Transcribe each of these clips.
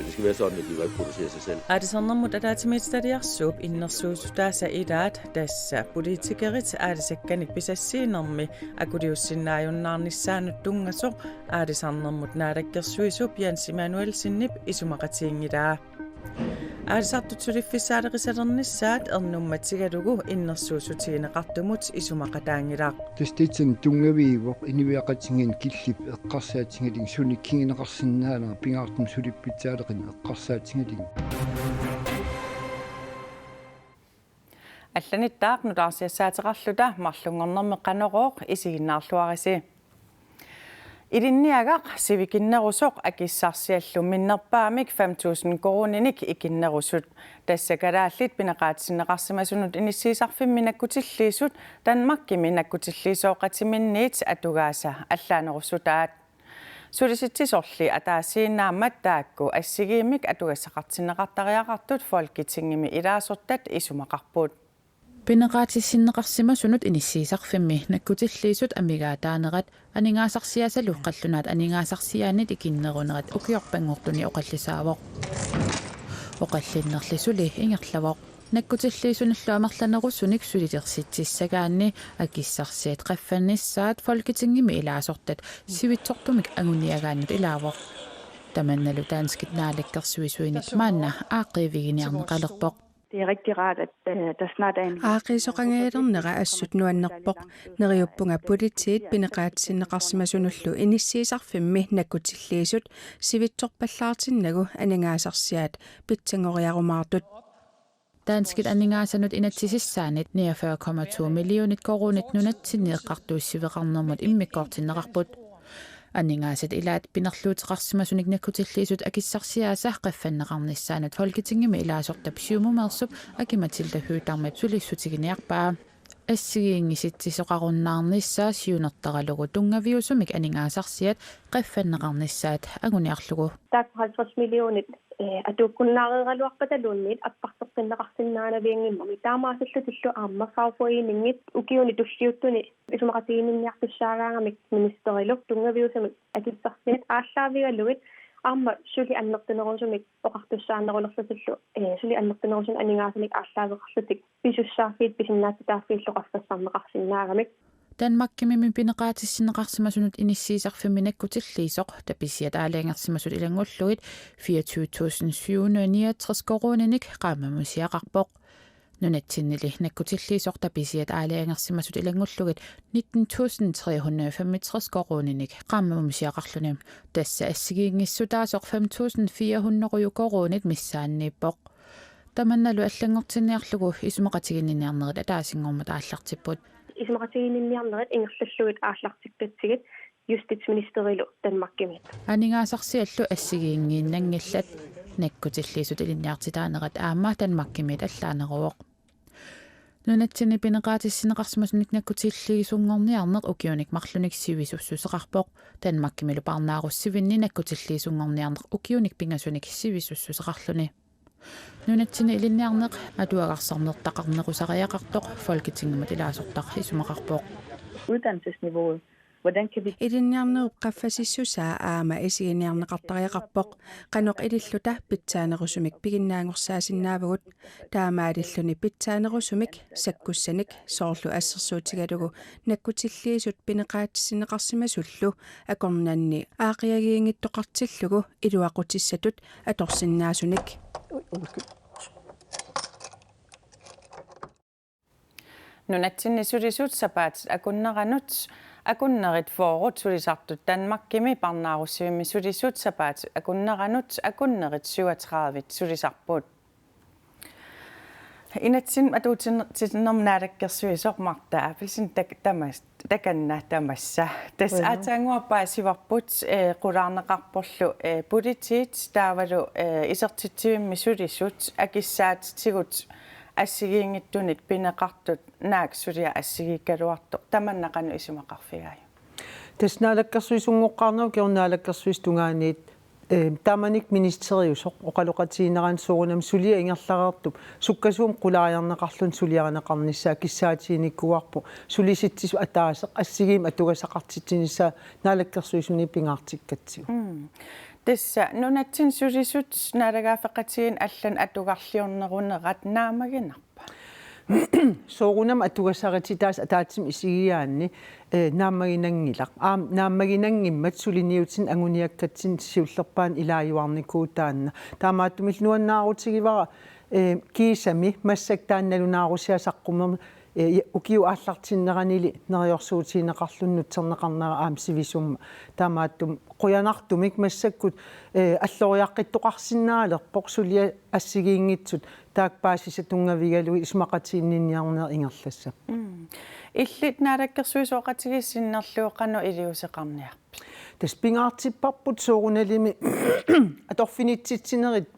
Det skal være sådan, at de bare producerer sig selv. Aadisarnermut ataatimiitstariarsuup innersuusutaasa ilaat tassa politikerit aadisakkanik pisassiinermi akudiussinnaajunnaarnissaanut tungasoq aadisarnermut naalakkersuisup Jens Emanuel Sinnip isumaqatiingitaa. Aadisartutsuliffissaaleqisalernissaat ernummatigalugu innersuusutiineqartumut isumaqataangilaaq. Testitsen tungaviivoq iniviaqatingin killip eqqarsaatingaling sunikkingineqarsinnaana pingaartum sulippitsaaleqin eqqarsaatingaling. Алланиттаақну таарсиассаатеқарлута марлунгорнэрми қанерооқ исигиннаарлуарisi. Илинниагақ сивикиннерусоқ акиссарсиаллу миннерпаамик 5000 корониник икиннерусут тассакалааллит пинеқаатсинеқарсимасунут иниссиисарфимми наккутиллиисут Данмаркими наккутиллиисооқатиминниит атугааса аллаанеруссутаат сулиситсисорли атаассииннаамат таакку ассигиимик атугассақартинеқартариақартут фолкитингими илаасортат исумақарпут пинеқаатиссиннеқарсимасунут иниссиисарфимми наккутиллиисут амигаатаанерат анингаасарсиасалу қаллунаат анингаасарсиаанит икиннерунерат укиорпангортуни оқаллисаавоқ оқаллиннерлисули ингерлавоқ наккутиллиисунеллуамерланерусуник сулитерситсиссагаанни акиссарсиат қаффанниссаат фолкитингими илаасортат сивитсортумик агуниагааннут илаавоқ таманналу таанскит наалаккерсуисуиник маанна ааққивигиниарнеқалерпоқ. Det er rigtig rart, at der snart er en... Aaqisoqangailernera assut nuannerpoq neriuppunga politiit pineqaatsinneqarsimasunullu inissiisarfimmi nakkutilliisut sivitsorpallaartinnagu aningaasarsiaat pitsangoriarumaartut. Danskit aningaasanut inatsisissaanit 49,2 millionit koronit nunatsinneeqqartuissiveqarnermut immikkoortinneqarput. Анингаасат илаат пинерлуутеқарсимасуник наккутиллиисут акиссарсиаасаа қаффаннеқарнissaanут фолкитингими илаасортап сиумумерсуп акиматилда хуутармат сулиссутигиниарпаа ассигиингиситсисоқаруннаарниссаа сиунертаралугу тунгавиусумик анингаасарсиат қаффаннеқарнissaат агуниарлугу Так 50 миллионит атуккуннаареералуарпаталуунниит аппартоққиннеқарсиннаанавиангиммами таамаасаллутиллу ааммафаарфуинингит укиуни туллиуттуни исумақатигининниартуссаагаангамик министерилук тунгавиусамик акиссарсиат ааллаавигаллугит аама сули аннертунерусумик оқартуссаанерулерлутиллу сули аннертунерусун анингаасамик ааллаавеқарлутик писуссаарфиит писиннаатитааффииллоқарфассарнеқарсинаагамик Данмаркими пинеқаатиссинеқарсимасунут иниссиисарфимми наккутиллиисоқ таписсиат аалаангерсимасут илангуллугит 24769 корониник qaamammusiaqarpoq нунатсиннили наккутиллиисоқ таписсиат аалаангерсимасут илангуллугит 19365 корониник qaamammusiaqarluni тасса ассигиингиссутаасоқ 5400 коронит миссааннииппоқ таманналу аллангортинниарлугу исумақатигинниарнерит атаасингорма тааллартиппут исумақатигининниарнерит ингерллугит ааллартиккатсигит justitsministerilu Danmarkimit. Анингаасарсиаллу ассигиингииннангиллат наккутиллиисут илинниартитаанерат аама Danmarkimit аллаанеруоқ. Нунатсини пинеқаатиссинеқарсимасуник наккутиллиисунгорниарнеқ укиуник марлуник сивисуссусеқарпоқ Danmarkimилу парнааруссивинни наккутиллиисунгорниарнеқ укиуник пингасуник сивисуссусеқарлуни. Нунатсини илинниарнеқ атуагарсарнертақарнерусариақартоқ фолкитингмат илаасортақ исумақарпоқ. Uddannelsesniveauet. Hvordan kan vi Илинниарнеруп qaffasissusaa aama isигиниарнеқартариақарпоқ qanoq ililluta pitsaanерусумик пигиннаангорсаасиннаавагут таамаалиллуни питсаанерусумик саккуссаник соорлу ассерсуутигалугу наккутиллиисут пинеқаатиссинеқарсимасуллу акорнанни аақиагиингиттоқартиллугу илуақутиссатут аторсиннаасуник Nunatsinni sulisut sapaat akunneranut akunnerit foorut sulisartut Danmarkimi parnaarussivimmi sulisut sapaat akunneranut akunnerit 37 sulisarput. Inatsin atuutinnernaalakkерsuisormarta apilsin takanna tamassa tas ataanguappaasivarput qulaarneqarporlu politiit taavalu isertitsivimmi sulisut akissaatitigut ассигиингиттунит пинеқартут нааксулиа ассигиккалуарто таманнақану исумақарфигай таснаалаккерсуисунгоққарнау киорнаалаккерсуистунгаанит тааманик министериусоқ оқалоқатиинеран соорунам сулиа ингерлареэртуп суккасуум қулаариарнеқарлун сулиаранеқарнissaа киссаатииниккуарпу сулиситсису атаасеқ ассигиим атугасақартитсинissaа наалаккерсуисуни пингаартиккатсигу Tässä nunatsin surisut naaragaafeqatigin allan atugarliornerunerat naamaginarpa. Soorunam atugassaritiitaas ataatsim isigiaanni naammaginangilaq naammaginangimmat suliniutin anguniakkatsin siullerpaan ilaajuarnikuutaanna taamaattumil nuannaarutigivara kiisami massak taannalunaarusiasaqqumer ukiu aallartinneranili neriorsuutiineqarlunnut terneqarnera sivisumma taamaattum quyanartumik massakkut alloriaqqittoqarsinnaalerpoq sulia assigiingitsut taakpaasisa tungavigalui ismaqatiinninniarner ingerlassa Illit naarakkersuisoqatigissinnerluoqannu iliuseqarniarpi. Tas pingaartipparput soorunalimi atorfinitsitsinnerit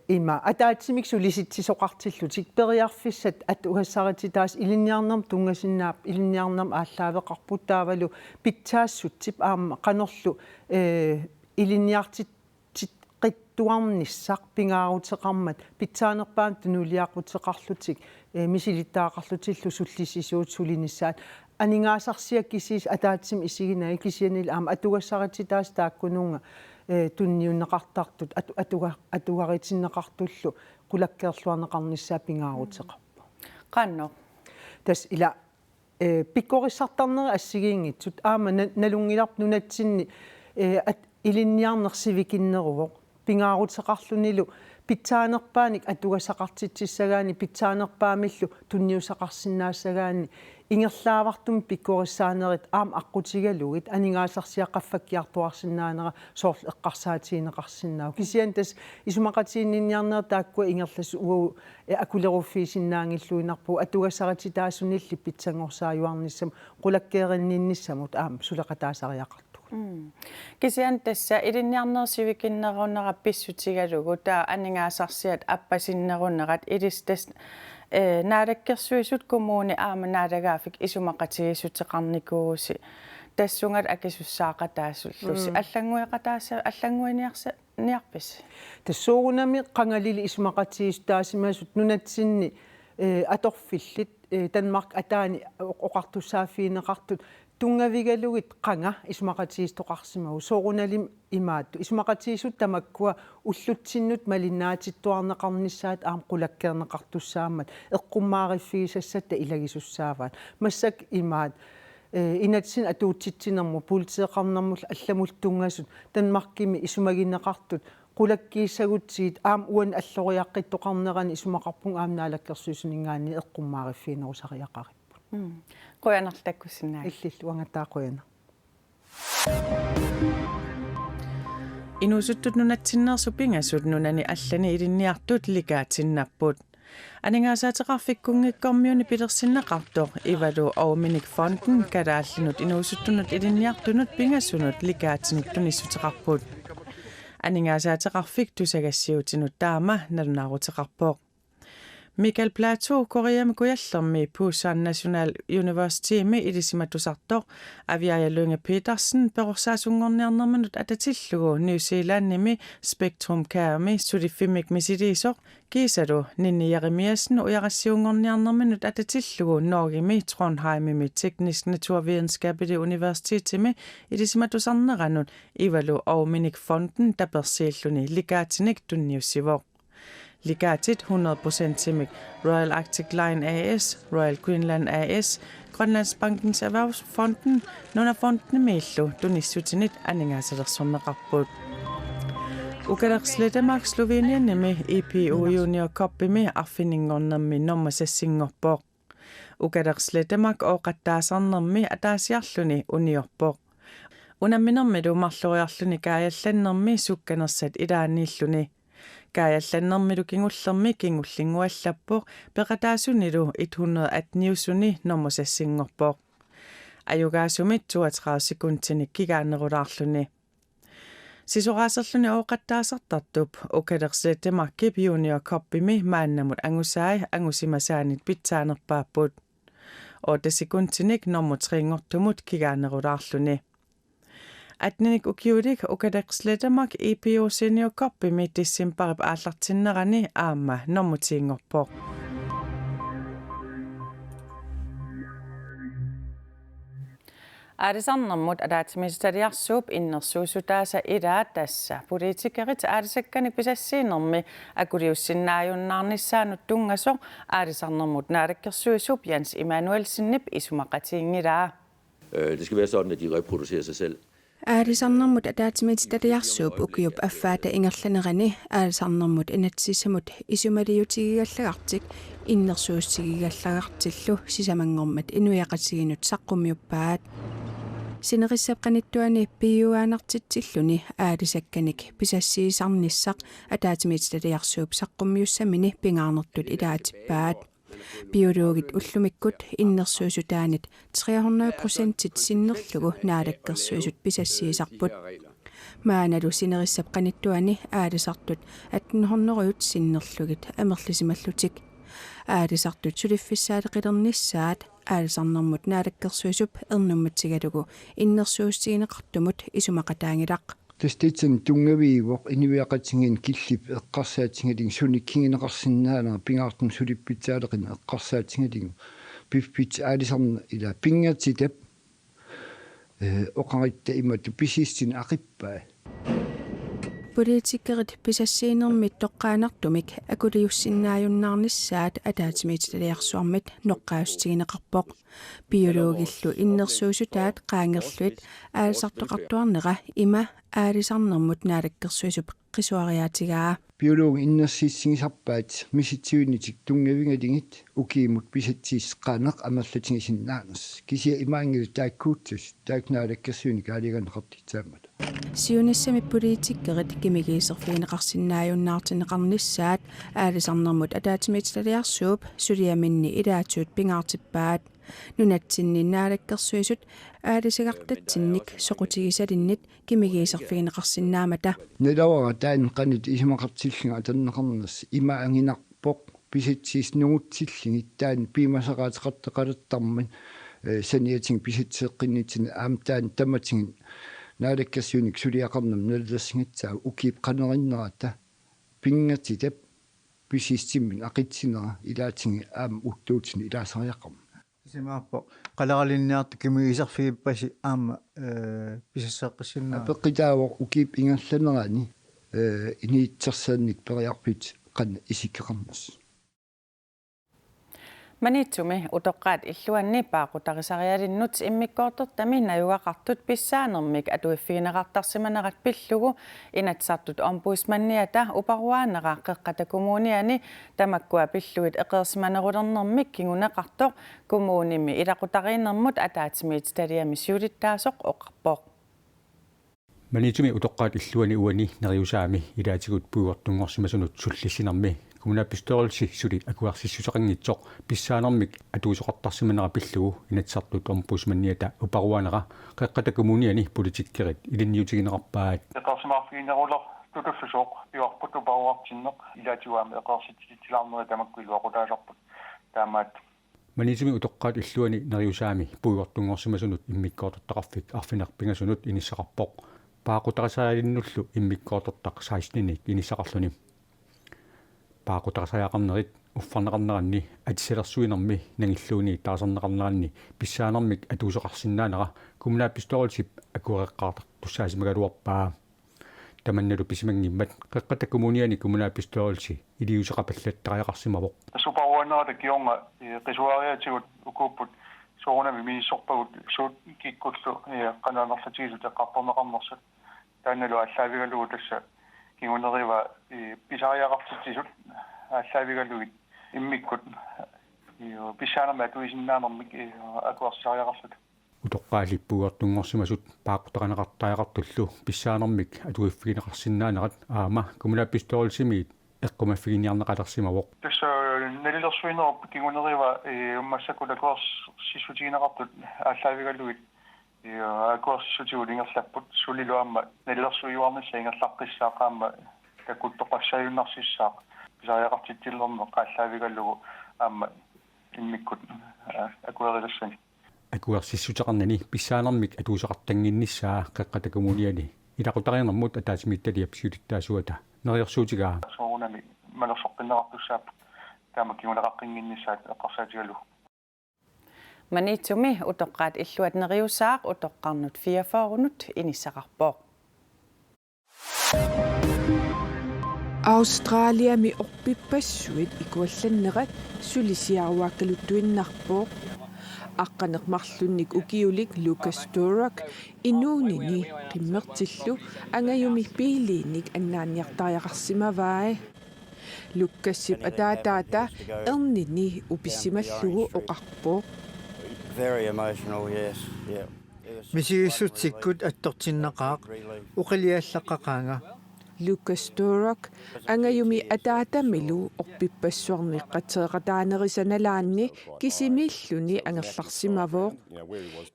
ima ataatsimik sulisittisoqartillutik periarfissat atugassariti taas ilinniarnerm tungasinnaap ilinniarnerm ааllaaveqarput taavalu pitsaassutip aamma qanorlu ilinniartit qittuarnissaq pingaaruteqarmat pitsaanerpaan tunuliaaqutseqarlutik misilittaaqarlutillu sullisisuut sulinissaat aningaasarsiak kisiis ataatsim isiginai kisianil aama atugassariti taas taakkununga tunniunneqartartut atugaritsinneqartullu qulakkeerluarneqarnissaa pingaaruteqarpu Qanno tas ila pikkorissartarneri assigiingitsut aama nalungilarp nunatsinni ilinniarnersivikinneruvoq pingaaruteqarlunilu pitsaanerpaanik atugassaqartitsissagaani pitsaanerpaamillu tunniusaqarsinnaassagaani ingerlaavartum pikkorissaanerit aam aqutigalugit aningaasarsiaqqaffakkiartuarsinnaanera soorl eqqarsaatiineqarsinnaa kisian tas isumaqatiinninniarner taakkua ingerlas uu akuleruffiisinnaangilluinarpu atugassarati taasunilli pitsangorsaayuarnissam qulakkeerinninnissamut aam suleqataasariaqartu Kisian tässä ilinniarnersivikinnerunera pissutigalugu taa aningaasarsiat appasinnerunerat ilistas naadakkersuisut kommuni aama naadagaafik isumaqatigissuteqarnikuusi tassungat akisussaaqataasullusi allanguiqataasa tassuurunami qangalili isumaqatiis taasimasut nunatsinni atorfillit Danmark ataani oqartussaafiineqartut tungavigalugit qanga ismaqatiistoqarsimagu soorunalim imaattu ismaqatiisut tamakkua ullutsinnut malinnaatittuarneqarnissaat aam qulakkeerneqartussaammat eqqummaariffigisassatta ilagisussaavaat massak imaat inatsin atuutsitsinermu puliteeqarnermul allamul tungasut tanmarkimi isumaginneqartut qulakkiissagutsiit aam uan alloriaqqittoqarnerani isumaqarpun aam naalakkersuisuningaanni eqqummaariffiinerusariaqaripput Quyanartakkussinnaak illilluangataaquyana Inusuttut nunatsinnersu pingasut nunani allani ilinniartut likaatinnapput Aningaasaateqarfikkunngikkormiuni pilersinneqartoq ivalu Auminik Fonden kalaallinut inusuttunut ilinniartunut pingasunut likaatiniktunissuteqarput Aningaasaateqarfik tusagassiutinut taama nalunaaruteqarpoq Michael Plateau Koream kuyallermi Pusan National University ilisimatusartoq aviajalunga Petersen perorsaasunngorniarnermanut atatillugu New Zealandimi Spectrum Caami suliffimik misiliisoq kiisalu ninnijarimiassen ujarassiungorniarnermanut atatillugu Norgimi Trondheimimi Teknisk Naturvidenskapelig Universitetimi ilisimatusarneranut ivalu Auminik Fonden tapersiilluni likaatinik tunniussivoq Ligaatit 100% timik Royal Arctic Line AS, Royal Greenland AS, Grønlandsbankens Erhvervsfonden, nogle af fondene meillu tunissutinit aningaasalerssorneqarput. Ukalersletamak Slovenianimi EPO Junior Cuppimi arfiningornermi nommasassingorpoq. Ukalersletamak oqattaasarnermi ataasiarluni uniorpoq. Unamminermilu marloriarluni kaajallannermi sukkanersat ilaaniilluni. Kaajallannermilu kingullermi kingullinguallappoq peqataasunilu 118 nommasassingorpoq. Ajugaasumit 32 sekuntinik kigaanerulaarluni. Sisoraaserluni oqattaasartartup ukalersletamakki Junior Cuppimi maannamut angusaai angusimasaanit pitsaanerpaapput. 8 sekuntinik nommutriingortumut kigaanerulaarluni. Atninik ukiudik ukalersletamak EPO Senior Cuppimi tissimparip aallartinnerani aamma nommutiingorpoq. Aadisarnermut ataatimisitaliarsuup innersuusutaasa ilaat tassa politikerit aadisakkani pisassiinermi akuliussinnaajunnaarnissaanut tungaso aadisarnermut naalakkersuisup Jens Emanuel Sinnip isumaqatiingilaa. Det skal være sådan, at de reproducerer sig selv. Aadisarnermut ataatimisitaliarsuup ukiup affaata ingerlanerani aadisarnermut inatsissamut isumaliutigigallagartik innersuussigigallagartillu sisamangormat inuiaqatiginut saqqummiuppaat sinerissapqanittuani piuaanartitsilluni aadisakkanik pisassiisarnissaq ataatimisitaliarsuup saqqummiussamini pingaarnertut ilaatippaat biologit ullumikkut innersuusutaanit 300% sinnerlugu naalakkersuisut pisassiisarput maanalu sinerissapqanittuani aadisartut 1800 sinnerlugit amerlisimallutik aadisartut suliffissaaleqilernissaat aadisarnermut naalakkersuisup ernummatsigalugu innersuussigineqartumut isumaqataangilaq Testitsen tungaviivoq iniviaqatingin killip eqqarsaatingaling sunikkingineqarsinnaana pingaartum sulippitsaaleqin eqqarsaatingaling piffit aalisarna ila pingatitap oqaritta imatu pisistin aqippaa politikerit pisassiinermit toqqaanartumik akuliussinnaajunnaarnissaat ataatimitaliarsuarmit noqqaaustigineqarpoq biologillu innersuusutaat qaangerluit aalisartoqartuarnera ima aalisarnermut naalakkersuisup qisuariaatigaa biologi innersiissigisarpaat misitsiunitik tungavingalingit ukiimut pisatsiisqaaneq amerlatigisinnaaners kisia imaangilu taakkuutsus taaknaalakkersuuni kaaliganeqartitsaammat siunissami politikerit kimigiiserfiineqarsinnaajunnaartineqarnissaat aalisarnermut ataatimitaliarsuup suliaminni ilaatuut pingaartippaat nunatsinni naalakkersuisut aalisagaqtatsinnik soqutigisalinnit kimigiiserfiineqarsinnaamata nilawara taan qanit isimaqartillinga atanneqarnas ima anginarpoq pisatsiisnugutsillingi taan piimasaqaateqarteqalattarman saniating pisatseeqqinnitin aamtaan tamatingin naalakkersuunik suliaqarnam nallersingatsaa ukiip qanerinnerata pingatitap pisistimmin aqitsinera ilaatingi aam uttuutin ilaasariaqarma Simaappo qalaqalinniartu kimigiserfiippasi aama pisasseeqqissinna peqqitaawoq ukiip ingerlanerani iniitsersaannik periarpit qan isikkeqarnas Manitsumi utoqqaat illuanni paaqutarisarialinnut immikkoortortami najugaqartut pissaanermik atuiffigineqartarsimanerat pillugu inatsartut ombudsmanniata uparuaaneqa qeqqatakumuuniani tamakkua pilluit eqersimanerulernermik kinguneqartoq kumuunimi ilaqutariinermut ataatimiit taliamisiulittaasoq oqarpoq Manitsumi utoqqaat illuani uani neriusaami ilaatigut puuortungorsimasunut sullissinermi kommunapistørrelse suli akuarsissusaqanngitsoq pissaanermik atuusoqartarsimanera pillugu inatsartut ombudsmanniata uparuaanera qeqqatakommuniani politikkerit ilinniutigineqarpaat eqarsimaarfigineruler tutullusoq piorput uparuartinneq ilaatiuaami eqersititilarneri tamakkuiluaqutaasarput taamaat Manitsumi utoqqaat illuani neriusaami puuortungorsimasunut immikkoortortaqarfik arfinerpingasunut inissaqarpoq paaqutarisaalinullu immikkoortortaq 16-nik inissaqarluni paaqutarisaaaqarnerit uffarneqarneranni atisalersuinermi nangilluuni taasarneqarneranni pissaanermik atuusoqarsinnaanera kommunapistørrelsip akueqqaartartussaasimaгаluарпаа tamannalu pisimangimmat qeqqatakommuniani kommunapistørrelsi iliuseqapallattariaqarsimavoq suparuannerata kionga qisuariatigut ukuupput soonami miissorpagut suut kikkullu qananerlatigisut eqqarporneqarnersut taannalu allaavigalugu tassa kinguneriva pisariaqartitsisut allaavigalugit immikkut pissaanerma atuisinnaanермик akuarsariaqarlut utoqqaalippuuertungorsimasut paaqutaqaneqartaaqartullu pissaanermik atuiffigineqarsinnaanerat aama kommunapistørrelsimiit eqqumaffigiниарнеqалерсимавоq тасса налилерсуинерп кингунерива уммассакулакуарс сиссутигинеқартут ааллаавигаллугит акуарсисутигут ингерлаппут сулилуамма налилерсуиуарнисса ингерлаққиссаақаама такуттоқассаюннарсиссаақ писариақартиттиллерме қааллаавигаллугу аама иммиккут акуарилассани акуарсиссутеқарнани писсаанермик атуусеқартангиннissaа қеққатакумуниани илақутариернэрмут атаатимитталиап сиулиттаасуата нериерсуутигаа соонами малерсоққиннеқартуссаап таама кигунеқаққингиннissaат эққарсаатигалу Manitumi utoqqaat illuat neriusaaq utoqqarnut 44 inissaqarpoq. Australia mi orpipassuit ikuallannerat sulisiaruakkaluttuinnarpoq aqqaneqmarlunnik ukiulik Lucas Durak inuunini qimmertillu angayumi piiliinnik annaanniartariaqarsimavai Lukassip ataataata ernini upissimallugu oqarpoq. Very emotional, yes. Yeah. Misigissutsikkut attortinnaqaaq uqiliallaqqaqaanga. Lucas Durak angayumi ataatamilu orpippassuarniqqateeqataanerisanaalaanni kisimilluni angerlarsimavoq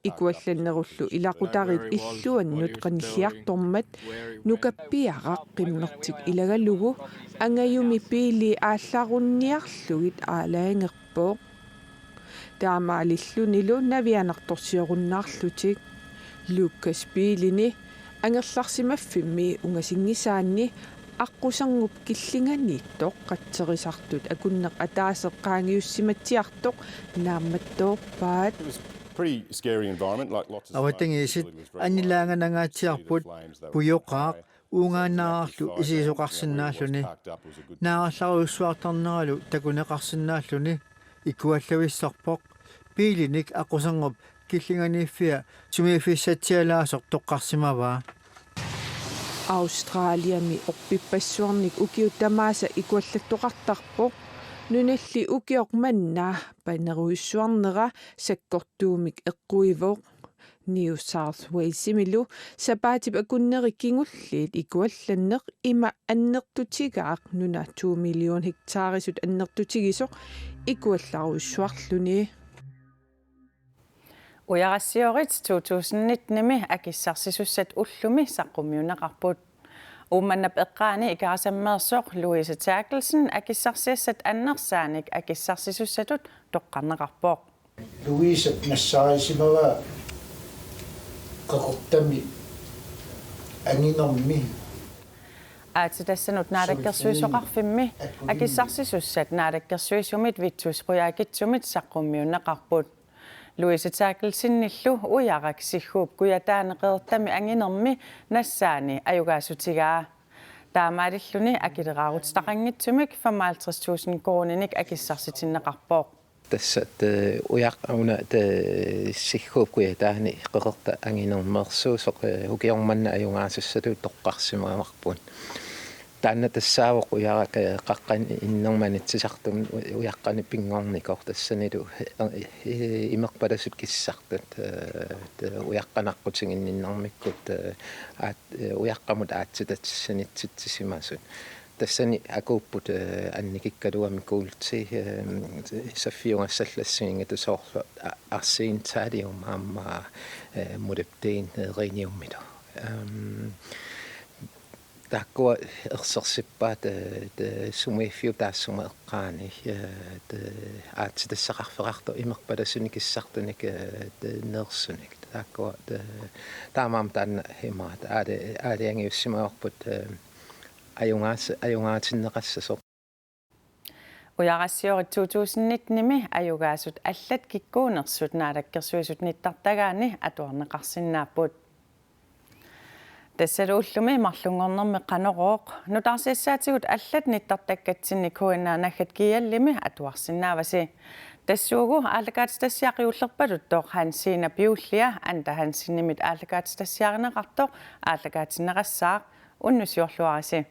ikuallannerullu ilaqutarit illuannut qanilliartormat nukappiaraq qimmertik ilagalugu angayumi piili aallarunniarlugit aalaangerpoq taamaalillunilu navianartorsiorunnaarlutik Lucas piilini angerlarsimaffimmi ungasingisaanni аққусарнуп киллинганииттоқ қатсерисартут акуннеқ атаасеққаангиуссиматсиартоқ наамматтоорпаат Awatangиисит аннилаанганагаатсиарпут пуйоқаақ уунгааннаарарлу исисоқарсинааллуни нааралларуйуссуартарнералу такунеқарсинааллуни икуаллависсарпоқ пиилиник аққусарнуп киллинганииффиа сумииффиссатсиалаасоқ тоққарсимаваа Australia mi orpipassuarnik ukiutamaasa ikuallаттоqartarpoq nunalli ukiormanna paneruissuarnera sakkortuumik eqquivoq New South Wales milu sapaatip akunneri kingulliit ikuallanneq ima annertutigaaq nuna 2 million hektaarisut annertutigisoq ikuallaruissuarluni Ujarassiorits 2019 akissarsisusat ullumi saqqummiunaqarput uumannap eqqaani ikarasammeersoq Louise Terkelsen akissarsiassat annersaanik akissarsisusatut toqqarneqarpoq Louise nassaarisivava qaqortami anginermi Aatsitassanut naadakkersuisoqarfimmi akissarsisusat naadakkersuisumit vittusquyaakitsumit saqqummiunaqarput Louise Terkelsinnillu ujaraqsiguup kuyataaneqeertami anginermi nassaani ajugaasutigaa taamaalilluni akileraarutstaqanngitsumik 55.000 krooninik akissarsitinneqarpoq тассат уяқауна та сиггууп куятаани қеқерта ангинермерсуусоқ укиорманна аюнгаасуссату тоққарсимаамарпун таанна тассаавоқ уярака қаққан иннерманитсисартум уяққани пингорникор тассанилу имерпаласут киссартат уяққанаққутингиннармиккут аат уяққамут аатситатсанитситсимасут тассани акууппут анникиккалуами куулти саффиунгассаллассигинга тусоорлу арсиинтаалиум аама модептеин рениуммито таккуа ерсерсиппаат сумииффиу таассума эққаани аатситассақарфеқарто имерпаласуни киссартуник нерсуник таккуа таамаам таанна химаат аалиангиуссимаорпут аюнгаатиннеқассасоқ Ujarassiorит 2019 ajugaasut аллат киккуунерсут наалаккерсуисут ниттартагаани атуарнеқарсинааппут тассалууллуми марлунгорнерми қанерооқ нутарсиассаатигут аллат ниттартаккатсинни куиннаанаггат киаллими атуарсинааваси тассуугу ааллагаатистассиақиуллерпалут тоқ хансиина пиуллиа анта хансиннимит ааллагаатистассиаринеқартоқ ааллагаатиннеқассаақ уннусиорлуараси